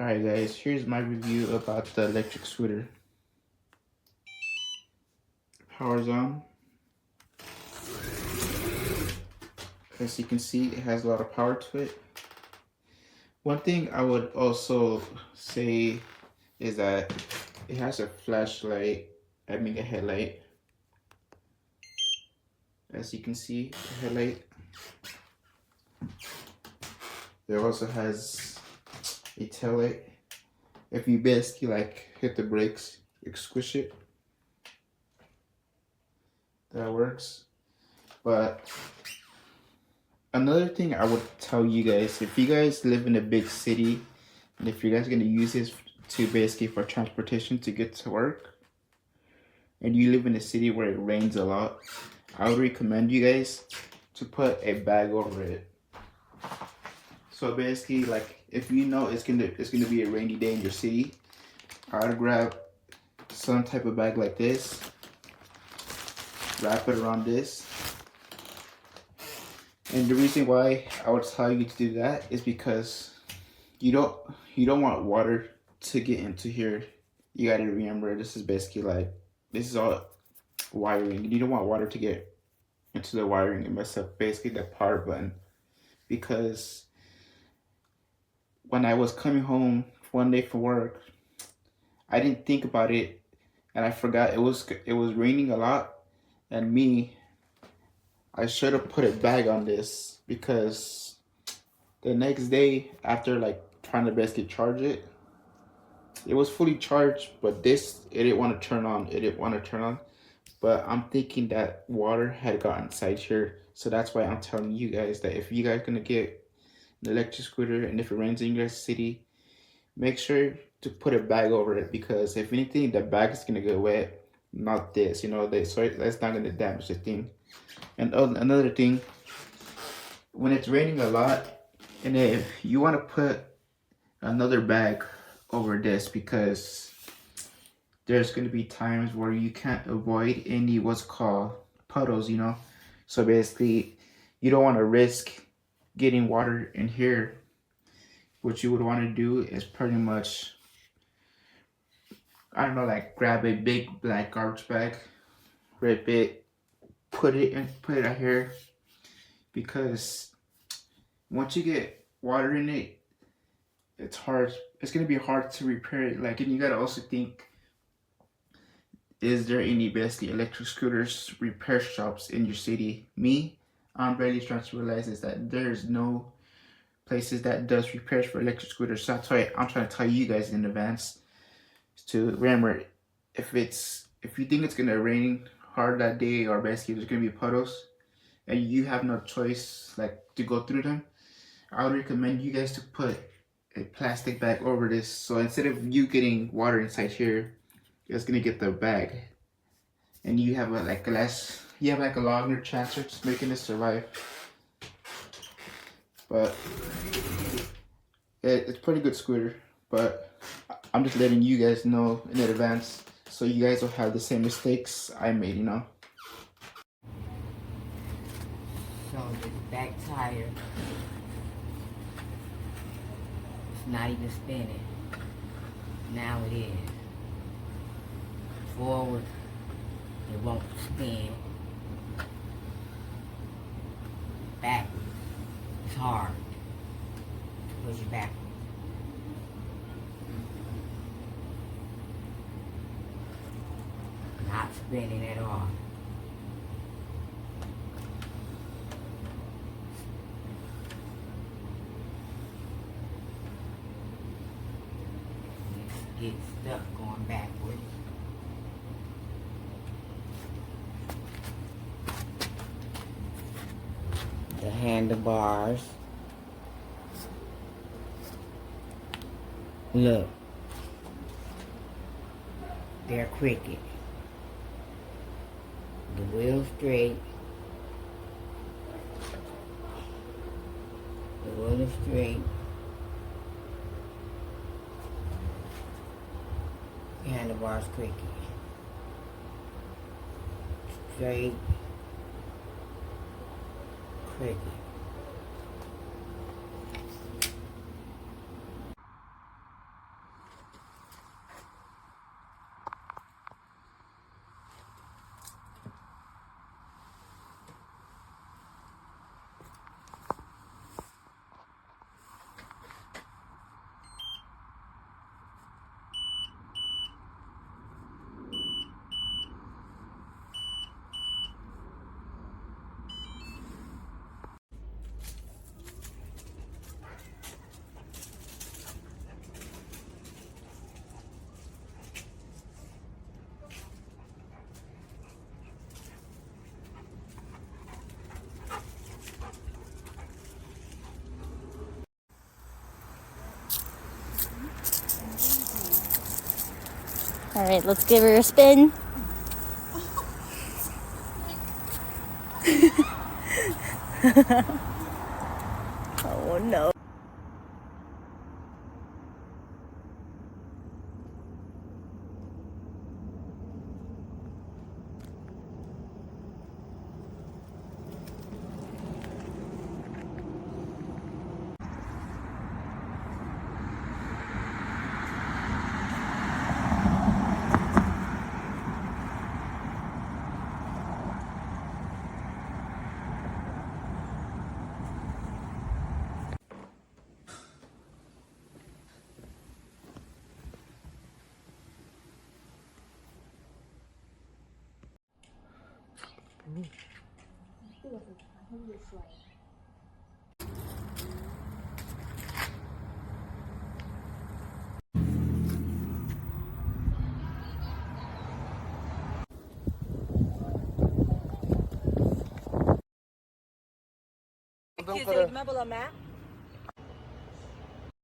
Alright guys, here's my review about the electric scooter. Power's on. As you can see, it has a lot of power to it. One thing I would also say is that it has a flashlight, a headlight. As you can see, the headlight. It also has a tail light. If you basically like hit the brakes, you squish it. That works. But another thing I would tell you guys, if you guys live in a big city, and if you guys are gonna use this to basically for transportation to get to work, and you live in a city where it rains a lot, I would recommend you guys to put a bag over it. So basically, like if you know it's gonna be a rainy day in your city, I would grab some type of bag like this, wrap it around this. And the reason why I would tell you to do that is because you don't want water to get into here. You gotta remember, this is basically like, this is all wiring. You don't want water to get into the wiring and mess up basically the power button. Because when I was coming home one day from work, I didn't think about it and I forgot it was raining a lot, and I should have put a bag on this, because the next day after like trying to basically charge it, it was fully charged, but it didn't want to turn on. But I'm thinking that water had got inside here, so that's why I'm telling you guys that if you guys gonna get an electric scooter and if it rains in your city, make sure to put a bag over it, because if anything, the bag is gonna get wet, not this, so that's not gonna damage the thing. And another thing, when it's raining a lot, and if you want to put another bag over this, because there's going to be times where you can't avoid any what's called puddles, so basically you don't want to risk getting water in here. What you would want to do is pretty much, I don't know, like grab a big black garbage bag, rip it, put it out here, because once you get water in it, it's gonna be hard to repair it. Like, and you gotta also think, is there any basically electric scooters repair shops in your city? I'm barely trying to realize is that there's no places that does repairs for electric scooters. So that's why I'm trying to tell you guys in advance to remember, if you think it's gonna rain hard that day, or basically there's gonna be puddles and you have no choice like to go through them, I would recommend you guys to put a plastic bag over this, so instead of you getting water inside here, it's gonna get the bag, and you have a longer chance of just making it survive. But it's pretty good scooter, but I'm just letting you guys know in advance so you guys will have the same mistakes I made, So this back tire, it's not even spinning. Now it is. Forward, it won't spin. Backwards, it's hard to push it backwards. Not spinning at all. Get stuck going backwards. The handlebars. Look. They're crooked. The wheel straight. The wheel is straight. Handlebars crooked. Straight. Crooked. All right, let's give her a spin. Oh no. Mabala map.